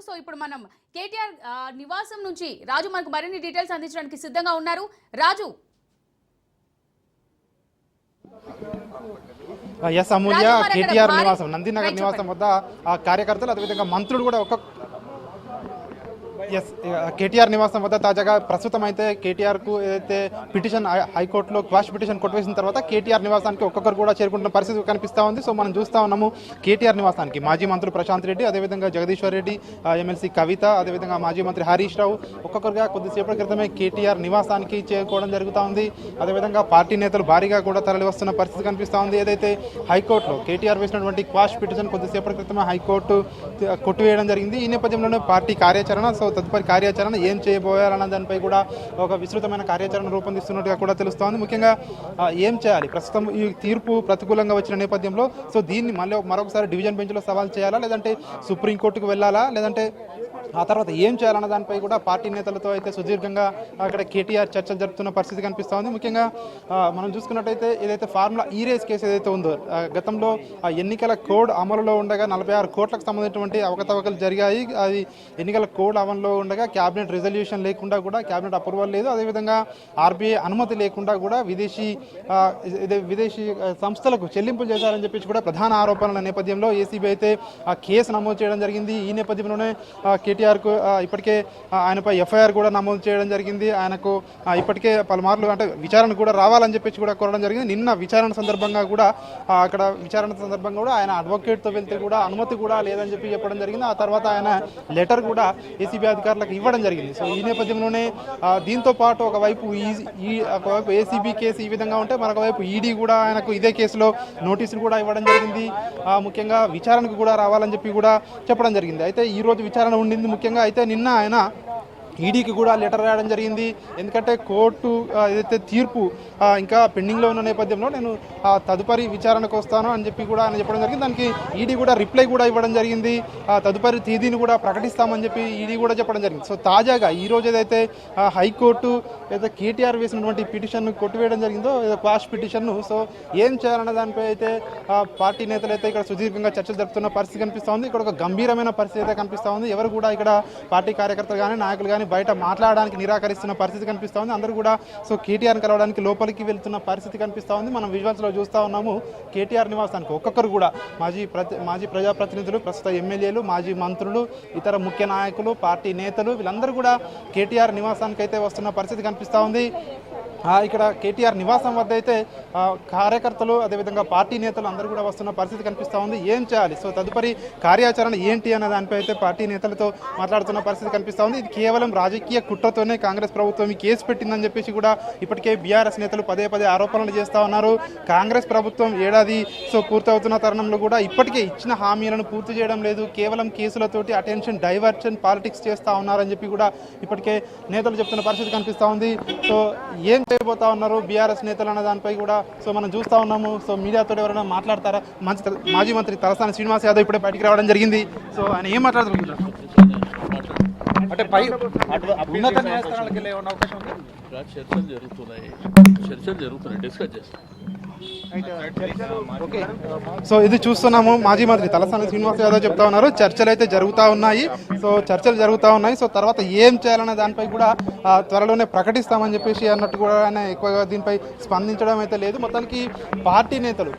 So ఇప్పుడు మనం కేటీఆర్ నివాసం నుంచి రాజు మనకు మరిన్ని డీటెయిల్స్ అందించడానికి సిద్ధంగా ఉన్నారు. రాజు. ఎస్ అమూల్య, కేటీఆర్ నివాసం నందినగర్ నివాసం వద్ద కార్యకర్తలు అదేవిధంగా మంత్రులు కూడా ఎస్ కేటీఆర్ నివాసం వద్ద తాజాగా ప్రస్తుతం అయితే కేటీఆర్కు ఏదైతే పిటిషన్ హైకోర్టులో క్వాష్ పిటిషన్ కొట్టివేసిన తర్వాత కేటీఆర్ నివాసానికి ఒక్కొక్కరు కూడా చేరుకుంటున్న పరిస్థితి కనిపిస్తూ ఉంది. సో మనం చూస్తూ ఉన్నాము కేటీఆర్ నివాసానికి మాజీ మంత్రులు ప్రశాంత్ రెడ్డి, అదేవిధంగా జగదీశ్వర్ రెడ్డి, ఎమ్మెల్సీ కవిత, అదేవిధంగా మాజీ మంత్రి హరీష్ రావు ఒక్కొక్కరుగా కొద్దిసేపటి క్రితమే కేటీఆర్ నివాసానికి చేరుకోవడం జరుగుతూ ఉంది. అదేవిధంగా పార్టీ నేతలు భారీగా కూడా తరలి వస్తున్న పరిస్థితి కనిపిస్తూ ఉంది. ఏదైతే హైకోర్టులో కేటీఆర్ వేసినటువంటి క్వాష్ పిటిషన్ కొద్దిసేపటి క్రితమే హైకోర్టు కొట్టివేయడం జరిగింది. ఈ నేపథ్యంలోనే పార్టీ కార్యాచరణ, సో తదుపరి కార్యాచరణ ఏం చేయబోయాలన్న దానిపై కూడా ఒక విస్తృతమైన కార్యాచరణ రూపొందిస్తున్నట్టుగా కూడా తెలుస్తోంది. ముఖ్యంగా ఏం చేయాలి, ప్రస్తుతం ఈ తీర్పు ప్రతికూలంగా వచ్చిన నేపథ్యంలో సో దీన్ని మరొకసారి డివిజన్ బెంచ్లో సవాల్ చేయాలా, లేదంటే సుప్రీంకోర్టుకు వెళ్ళాలా, లేదంటే ఆ తర్వాత ఏం చేయాలన్న దానిపై కూడా పార్టీ నేతలతో అయితే సుదీర్ఘంగా అక్కడ కేటీఆర్ చర్చలు జరుపుతున్న పరిస్థితి కనిపిస్తూ ఉంది. ముఖ్యంగా మనం చూసుకున్నట్టయితే ఏదైతే ఫార్ములా ఈ రేస్ కేసు ఏదైతే ఉందో గతంలో ఎన్నికల కోడ్ అమలులో ఉండగా 46 కోట్లకు సంబంధించినటువంటి అవకతవకలు జరిగాయి. అది ఎన్నికల కోడ్ అమలులో ఉండగా క్యాబినెట్ రిజల్యూషన్ లేకుండా కూడా, క్యాబినెట్ అప్రూవల్ లేదు, అదేవిధంగా ఆర్బీఐ అనుమతి లేకుండా కూడా విదేశీ సంస్థలకు చెల్లింపులు చేశారని చెప్పేసి కూడా ప్రధాన ఆరోపణల నేపథ్యంలో ఏసీబీ అయితే ఆ కేసు నమోదు చేయడం జరిగింది. ఈ నేపథ్యంలోనే కేటీఆర్కు ఇప్పటికే ఆయనపై ఎఫ్ఐఆర్ కూడా నమోదు చేయడం జరిగింది. ఆయనకు ఇప్పటికే పలుమార్లు అంటే విచారణ కూడా రావాలని చెప్పేసి కూడా కోరడం జరిగింది. నిన్న విచారణ సందర్భంగా కూడా ఆయన అడ్వకేట్తో వెళ్తే కూడా అనుమతి కూడా లేదని చెప్పడం జరిగింది. ఆ తర్వాత ఆయన లెటర్ కూడా ఏసీబీ అధికారులకు ఇవ్వడం జరిగింది. సో ఈ నేపథ్యంలోనే దీంతో పాటు ఒకవైపు ఏసీబీ కేసు ఈ విధంగా ఉంటే మరొక వైపు ఈడీ కూడా ఆయనకు ఇదే కేసులో నోటీసులు కూడా ఇవ్వడం జరిగింది. ముఖ్యంగా విచారణకు కూడా రావాలని చెప్పి కూడా చెప్పడం జరిగింది. అయితే ఈ రోజు విచారణ ఉండింది. ముఖ్యంగా అయితే నిన్న ఆయన ఈడీకి కూడా లెటర్ రాయడం జరిగింది. ఎందుకంటే కోర్టు ఏదైతే తీర్పు ఇంకా పెండింగ్లో ఉన్న నేపథ్యంలో నేను తదుపరి విచారణకు వస్తాను అని చెప్పి కూడా ఆయన చెప్పడం జరిగింది. దానికి ఈడీ కూడా రిప్లై కూడా ఇవ్వడం జరిగింది. తదుపరి తేదీని కూడా ప్రకటిస్తామని చెప్పి ఈడీ కూడా చెప్పడం జరిగింది. సో తాజాగా ఈ రోజు ఏదైతే హైకోర్టు ఏదైతే కేటీఆర్ వేసినటువంటి పిటిషన్ను కొట్టివేయడం జరిగిందో, క్వాష్ పిటిషన్ను, సో ఏం చేయాలన్న దానిపై అయితే పార్టీ నేతలు అయితే ఇక్కడ సుదీర్ఘంగా చర్చలు జరుపుతున్న పరిస్థితి కనిపిస్తూ ఉంది. ఇక్కడ ఒక గంభీరమైన పరిస్థితి అయితే కనిపిస్తూ ఉంది. ఎవరు కూడా ఇక్కడ పార్టీ కార్యకర్తలు కానీ నాయకులు కానీ బయట మాట్లాడడానికి నిరాకరిస్తున్న పరిస్థితి కనిపిస్తూ ఉంది. అందరూ కూడా సో కేటీఆర్ని కలవడానికి లోపలికి వెళ్తున్న పరిస్థితి కనిపిస్తూ ఉంది. మనం విజువల్స్లో చూస్తూ ఉన్నాము కేటీఆర్ నివాసానికి ఒక్కొక్కరు కూడా మాజీ ప్రజాప్రతినిధులు, ప్రస్తుత ఎమ్మెల్యేలు, మాజీ మంత్రులు, ఇతర ముఖ్య నాయకులు, పార్టీ నేతలు వీళ్ళందరూ కూడా కేటీఆర్ నివాసానికి అయితే వస్తున్న పరిస్థితి కనిపిస్తూ ఉంది. ఇక్కడ కేటీఆర్ నివాసం వద్ద అయితే కార్యకర్తలు అదేవిధంగా పార్టీ నేతలు అందరూ కూడా వస్తున్న పరిస్థితి కనిపిస్తూ ఉంది. ఏం చేయాలి, సో తదుపరి కార్యాచరణ ఏంటి అన్న దానిపై అయితే పార్టీ నేతలతో మాట్లాడుతున్న పరిస్థితి కనిపిస్తూ ఉంది. ఇది కేవలం రాజకీయ కుట్రతోనే కాంగ్రెస్ ప్రభుత్వం ఈ కేసు పెట్టిందని చెప్పేసి కూడా ఇప్పటికే బీఆర్ఎస్ నేతలు పదే ఆరోపణలు చేస్తూ ఉన్నారు. కాంగ్రెస్ ప్రభుత్వం ఏడాది పూర్తవుతున్న తరుణంలో కూడా ఇప్పటికే ఇచ్చిన హామీలను పూర్తి చేయడం లేదు. కేవలం కేసులతోటి అటెన్షన్ డైవర్షన్ పాలిటిక్స్ చేస్తూ ఉన్నారని చెప్పి కూడా ఇప్పటికే నేతలు చెప్తున్న పరిస్థితి కనిపిస్తూ ఉంది. సో ఏం చేయబోతా ఉన్నారు బీఆర్ఎస్ నేతలు అన్న దానిపై కూడా సో మనం చూస్తూ ఉన్నాము. సో మీడియాతో ఎవరైనా మాట్లాడతారా? మాజీ మంత్రి తలసాని శ్రీనివాస్ యాదవ్ ఇప్పుడే బయటికి రావడం జరిగింది. సో ఆయన ఏం మాట్లాడుతున్నారు అంటే పై ఉన్నత న్యాయస్థానాలకు వెళ్ళే అవకాశం ఉంది? చర్చలు జరుగుతున్నాయి, డిస్కస్ చేస్తాం. సో ఇది చూస్తున్నాము, మాజీ మంత్రి తలసాని శ్రీనివాస్ యాదవ్ చెప్తా ఉన్నారు చర్చలు అయితే జరుగుతూ ఉన్నాయి. సో తర్వాత ఏం చేయాలనే దానిపై కూడా త్వరలోనే ప్రకటిస్తామని చెప్పేసి అన్నట్టు కూడా ఆయన ఎక్కువగా దీనిపై స్పందించడం అయితే లేదు. మొత్తానికి పార్టీ నేతలు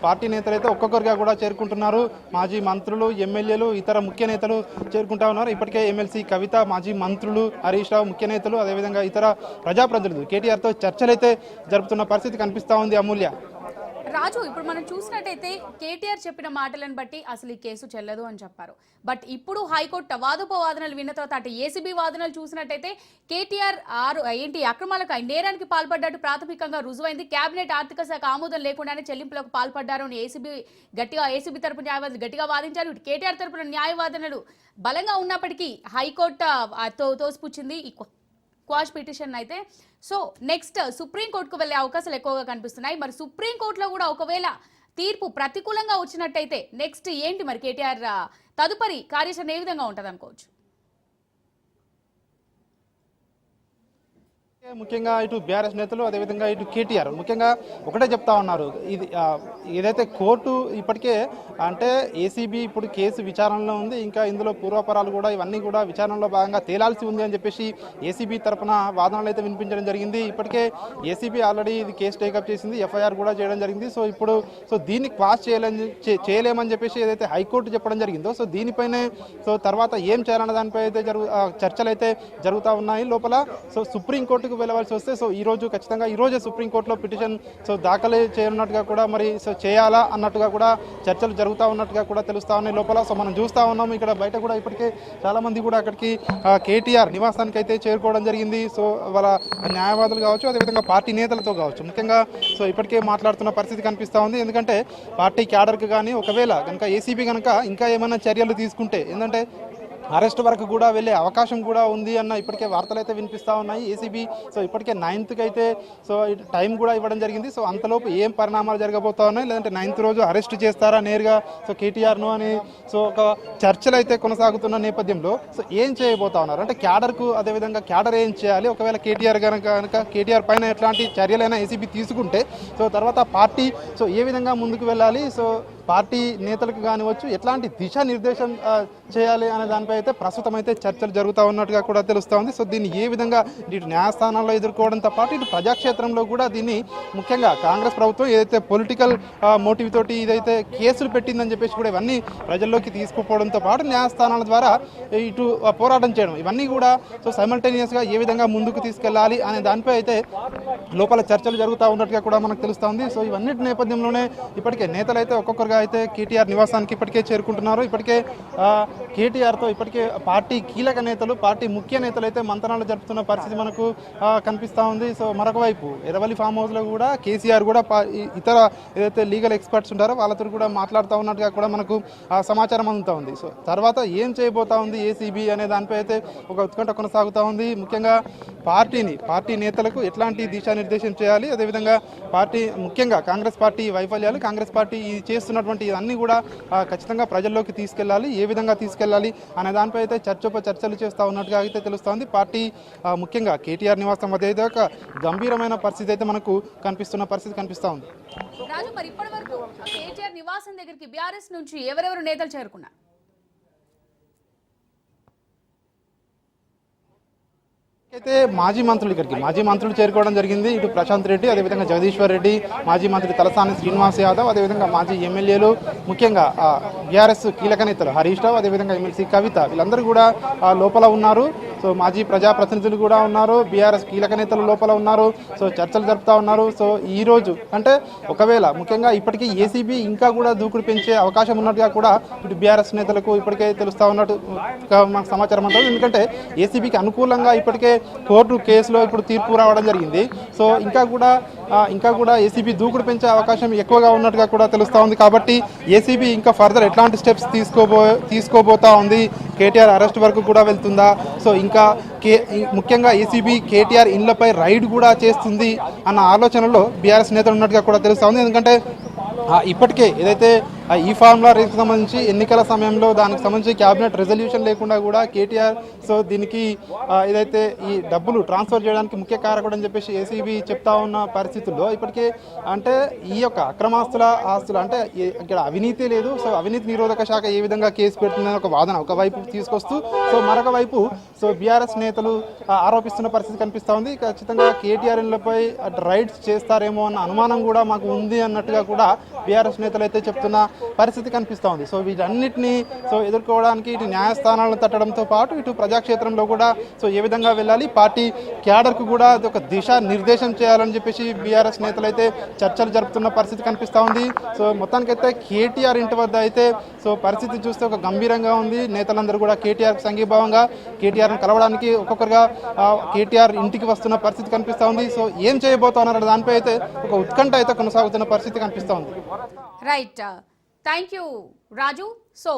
అయితే ఒక్కొక్కరిగా కూడా చేరుకుంటున్నారు. మాజీ మంత్రులు, ఎమ్మెల్యేలు, ఇతర ముఖ్య నేతలు చేరుకుంటా ఉన్నారు. ఇప్పటికే ఎమ్మెల్సీ కవిత, మాజీ మంత్రులు, హరీష్ రావు, ముఖ్య నేతలు, అదేవిధంగా ఇతర ప్రజాప్రతినిధులు కేటీఆర్తో చర్చలైతే జరుపుతున్న పరిస్థితి కనిపిస్తూ ఉంది. అమూల్య. రాజు, ఇప్పుడు మనం చూసినట్టయితే కేటీఆర్ చెప్పిన మాటలను బట్టి అసలు ఈ కేసు చెల్లదు అని చెప్పారు. బట్ ఇప్పుడు హైకోర్టు వాదనలు విన్న తర్వాత అటు ఏసీబీ వాదనలు చూసినట్టయితే కేటీఆర్ అక్రమాలకు నేరానికి పాల్పడ్డట్టు ప్రాథమికంగా రుజువైంది. కేబినెట్ ఆర్థిక శాఖ ఆమోదం లేకుండానే చెల్లింపులకు పాల్పడ్డారు అని ఏసీబీ తరపు న్యాయవాదులు గట్టిగా వాదించారు. ఇటు కేటీఆర్ తరపున న్యాయవాదనలు బలంగా ఉన్నప్పటికీ హైకోర్టు తోసిపుచ్చింది ఈ క్వాష్ పిటిషన్ అయితే. సో నెక్స్ట్ సుప్రీంకోర్టుకు వెళ్లే అవకాశాలు ఎక్కువగా కనిపిస్తున్నాయి. మరి సుప్రీంకోర్టులో కూడా ఒకవేళ తీర్పు ప్రతికూలంగా వచ్చినట్టయితే నెక్స్ట్ ఏంటి మరి కేటీఆర్ తదుపరి కార్యాచరణ ఏ విధంగా ఉంటుంది అనుకోవచ్చు? ముఖ్యంగా ఇటు బీఆర్ఎస్ నేతలు అదేవిధంగా ఇటు కేటీఆర్ ముఖ్యంగా ఒకటే చెప్తా ఉన్నారు. ఇది ఏదైతే కోర్టు ఇప్పటికే అంటే ఏసీబీ ఇప్పుడు కేసు విచారణలో ఉంది, ఇంకా ఇందులో పూర్వాపరాలు కూడా ఇవన్నీ కూడా విచారణలో భాగంగా తేలాల్సి ఉంది అని చెప్పేసి ఏసీబీ తరఫున వాదనలు అయితే వినిపించడం జరిగింది. ఇప్పటికే ఏసీబీ ఆల్రెడీ ఇది కేసు టేకప్ చేసింది, ఎఫ్ఐఆర్ కూడా చేయడం జరిగింది. సో ఇప్పుడు దీన్ని క్వాష్ చేయలేమని చెప్పేసి ఏదైతే హైకోర్టు చెప్పడం జరిగిందో సో దీనిపైనే సో తర్వాత ఏం చేయాలన్న దానిపై అయితే చర్చలు అయితే జరుగుతూ ఉన్నాయి లోపల. సో సుప్రీంకోర్టుకు వెళ్ళవలసి వస్తే సో ఈ రోజు ఖచ్చితంగా ఈ రోజే సుప్రీంకోర్టులో పిటిషన్ సో దాఖలు చేయనున్నట్టుగా కూడా మరి సో చేయాలా అన్నట్టుగా కూడా చర్చలు జరుగుతూ ఉన్నట్టుగా కూడా తెలుస్తా ఉన్నాయి లోపల. సో మనం చూస్తూ ఉన్నాము ఇక్కడ బయట కూడా ఇప్పటికే చాలా మంది కూడా అక్కడికి కేటీఆర్ నివాసానికి అయితే చేరుకోవడం జరిగింది. సో వాళ్ళ న్యాయవాదులు కావచ్చు, అదేవిధంగా పార్టీ నేతలతో కావచ్చు, ముఖ్యంగా సో ఇప్పటికే మాట్లాడుతున్న పరిస్థితి కనిపిస్తూ ఉంది. ఎందుకంటే పార్టీ క్యాడర్కి కానీ ఒకవేళ కనుక ఏసీబీ కనుక ఇంకా ఏమైనా చర్యలు తీసుకుంటే ఏంటంటే అరెస్ట్ వరకు కూడా వెళ్ళే అవకాశం కూడా ఉంది అన్న ఇప్పటికే వార్తలు అయితే వినిపిస్తూ ఉన్నాయి. ఏసీబీ సో ఇప్పటికే 9th అయితే సో టైం కూడా ఇవ్వడం జరిగింది. సో అంతలోపు ఏం పరిణామాలు జరగబోతా ఉన్నాయి, లేదంటే 9th రోజు అరెస్ట్ చేస్తారా నేరుగా సో కేటీఆర్ను అని సో ఒక చర్చలు అయితే కొనసాగుతున్న నేపథ్యంలో సో ఏం చేయబోతా ఉన్నారు అంటే క్యాడర్కు అదేవిధంగా క్యాడర్ ఏం చేయాలి, ఒకవేళ కేటీఆర్ కనుక కేటీఆర్ పైన ఎట్లాంటి చర్యలైనా ఏసీబీ తీసుకుంటే సో తర్వాత పార్టీ సో ఏ విధంగా ముందుకు వెళ్ళాలి, సో పార్టీ నేతలకు కానివచ్చు ఎట్లాంటి దిశానిర్దేశం చేయాలి అనే దానిపై అయితే ప్రస్తుతం అయితే చర్చలు జరుగుతూ ఉన్నట్టుగా కూడా తెలుస్తూ ఉంది. సో దీన్ని ఏ విధంగా ఇటు న్యాయస్థానాల్లో ఎదుర్కోవడంతో పాటు ఇటు ప్రజాక్షేత్రంలో కూడా దీన్ని ముఖ్యంగా కాంగ్రెస్ ప్రభుత్వం ఏదైతే పొలిటికల్ మోటివ్ తోటి ఇదైతే కేసులు పెట్టిందని చెప్పేసి కూడా ఇవన్నీ ప్రజల్లోకి తీసుకుపోవడంతో పాటు న్యాయస్థానాల ద్వారా ఇటు పోరాటం చేయడం ఇవన్నీ కూడా సో సైమల్టేనియస్గా ఏ విధంగా ముందుకు తీసుకెళ్లాలి అనే దానిపై అయితే లోపల చర్చలు జరుగుతూ ఉన్నట్టుగా కూడా మనకు తెలుస్తూ ఉంది. సో ఇవన్నిటి నేపథ్యంలోనే ఇప్పటికే నేతలు అయితే ఒక్కొక్కరుగా అయితే కేటీఆర్ నివాసానికి ఇప్పటికే చేరుకుంటున్నారు. ఇప్పటికే కేటీఆర్తో ఇప్పటికే పార్టీ కీలక నేతలు, పార్టీ ముఖ్య నేతలు అయితే మంతనాలు జరుపుతున్న పరిస్థితి మనకు కనిపిస్తూ ఉంది. సో మరొక వైపు ఎర్రవల్లి ఫామ్ హౌస్లో కూడా కేసీఆర్ కూడా ఇతర ఏదైతే లీగల్ ఎక్స్పర్ట్స్ ఉంటారో వాళ్ళతో కూడా మాట్లాడుతూ ఉన్నట్టుగా కూడా మనకు సమాచారం అందుతూ ఉంది. సో తర్వాత ఏం చేయబోతా ఉంది ఏసీబీ అనే దానిపై అయితే ఒక ఉత్కంఠ కొనసాగుతూ ఉంది. ముఖ్యంగా పార్టీ నేతలకు ఎట్లాంటి దిశానిర్దేశం చేయాలి, అదేవిధంగా ముఖ్యంగా కాంగ్రెస్ పార్టీ వైఫల్యాలు, కాంగ్రెస్ పార్టీ చేస్తున్నటువంటి అన్నీ కూడా ఖచ్చితంగా ప్రజల్లోకి తీసుకెళ్లాలి, ఏ విధంగా తీసుకెళ్లాలి అనే దానిపై అయితే చర్చలు చేస్తూ ఉన్నట్టుగా అయితే తెలుస్తోంది. పార్టీ ముఖ్యంగా కేటీఆర్ నివాసం మధ్య అయితే ఒక గంభీరమైన పరిస్థితి అయితే మనకు కనిపిస్తూ ఉంది. రాజు, మరి ఇప్పటి వరకు కేటీఆర్ నివాసం దగ్గరికి బీఆర్ఎస్ నుంచి ఎవరెవరు నేతలు చేరుకున్నారు? అయితే మాజీ మంత్రులు చేరుకోవడం జరిగింది. ఇటు ప్రశాంత్ రెడ్డి, అదేవిధంగా జగదీశ్వర్ రెడ్డి, మాజీ మంత్రి తలసాని శ్రీనివాస్ యాదవ్, అదేవిధంగా మాజీ ఎమ్మెల్యేలు, ముఖ్యంగా బీఆర్ఎస్ కీలక నేతలు హరీష్ రావు, అదేవిధంగా ఎమ్మెల్సీ కవిత వీళ్ళందరూ కూడా లోపల ఉన్నారు. సో మాజీ ప్రజాప్రతినిధులు కూడా ఉన్నారు, బీఆర్ఎస్ కీలక నేతలు లోపల ఉన్నారు. సో చర్చలు జరుపుతూ ఉన్నారు. సో ఈ రోజు అంటే ఒకవేళ ముఖ్యంగా ఇప్పటికీ ఏసీబీ ఇంకా కూడా దూకుడు పెంచే అవకాశం ఉన్నట్టుగా కూడా ఇటు బీఆర్ఎస్ నేతలకు ఇప్పటికే తెలుస్తూ ఉన్నట్టు మనకు సమాచారం ఉంటుంది. ఎందుకంటే ఏసీబీకి అనుకూలంగా ఇప్పటికే కోర్టు కేసులో ఇప్పుడు తీర్పు రావడం జరిగింది. సో ఇంకా కూడా ఏసీబీ దూకుడు పెంచే అవకాశం ఎక్కువగా ఉన్నట్టుగా కూడా తెలుస్తూ ఉంది. కాబట్టి ఏసీబీ ఇంకా ఫర్దర్ ఎట్లాంటి స్టెప్స్ తీసుకోబోతా ఉంది, కేటీఆర్ అరెస్ట్ వరకు కూడా వెళ్తుందా, సో ఇంకా ముఖ్యంగా ఏసీబీ కేటీఆర్ ఇళ్లపై రైడ్ కూడా చేస్తుంది అన్న ఆలోచనలో బీఆర్ఎస్ నేతలు ఉన్నట్టుగా కూడా తెలుస్తూ ఉంది. ఎందుకంటే ఇప్పటికే ఏదైతే ఈ ఫార్ములా రేసుకు సంబంధించి ఎన్నికల సమయంలో దానికి సంబంధించి క్యాబినెట్ రెజల్యూషన్ లేకుండా కూడా కేటీఆర్ సో దీనికి ఏదైతే ఈ డబ్బులు ట్రాన్స్ఫర్ చేయడానికి ముఖ్య కారకుడు అని చెప్పేసి ఏసీబీ చెప్తా ఉన్న పరిస్థితుల్లో ఇప్పటికే అంటే ఈ యొక్క అక్రమాస్తుల ఆస్తులు అంటే ఇక్కడ అవినీతి లేదు, సో అవినీతి నిరోధక శాఖ ఏ విధంగా కేసు పెడుతుందని ఒక వాదన ఒకవైపు తీసుకొస్తూ సో మరొక వైపు సో బీఆర్ఎస్ నేతలు ఆరోపిస్తున్న పరిస్థితి కనిపిస్తూ ఉంది. ఖచ్చితంగా కేటీఆర్ ఇళ్లపై రైడ్స్ చేస్తారేమో అన్న అనుమానం కూడా మాకు ఉంది అన్నట్టుగా కూడా బీఆర్ఎస్ నేతలు అయితే చెప్తున్న పరిస్థితి కనిపిస్తూ ఉంది. సో వీటన్నిటిని సో ఎదుర్కోవడానికి ఇటు న్యాయస్థానాలను తట్టడంతో పాటు ఇటు ప్రజాక్షేత్రంలో కూడా సో ఏ విధంగా వెళ్ళాలి, పార్టీ క్యాడర్కు కూడా ఒక దిశా నిర్దేశం చేయాలని చెప్పేసి బీఆర్ఎస్ నేతలు అయితే చర్చలు జరుపుతున్న పరిస్థితి కనిపిస్తూ ఉంది. సో మొత్తానికైతే కేటీఆర్ ఇంటి వద్ద అయితే సో పరిస్థితి చూస్తే ఒక గంభీరంగా ఉంది. నేతలందరూ కూడా కేటీఆర్కి సంఘీభావంగా కేటీఆర్ను కలవడానికి ఒక్కొక్కరుగా కేటీఆర్ ఇంటికి వస్తున్న పరిస్థితి కనిపిస్తూ ఉంది. సో ఏం చేయబోతున్నారు దానిపై అయితే ఒక ఉత్కంఠ అయితే కొనసాగుతున్న పరిస్థితి కనిపిస్తూ ఉంది. Right, thank you Raju. So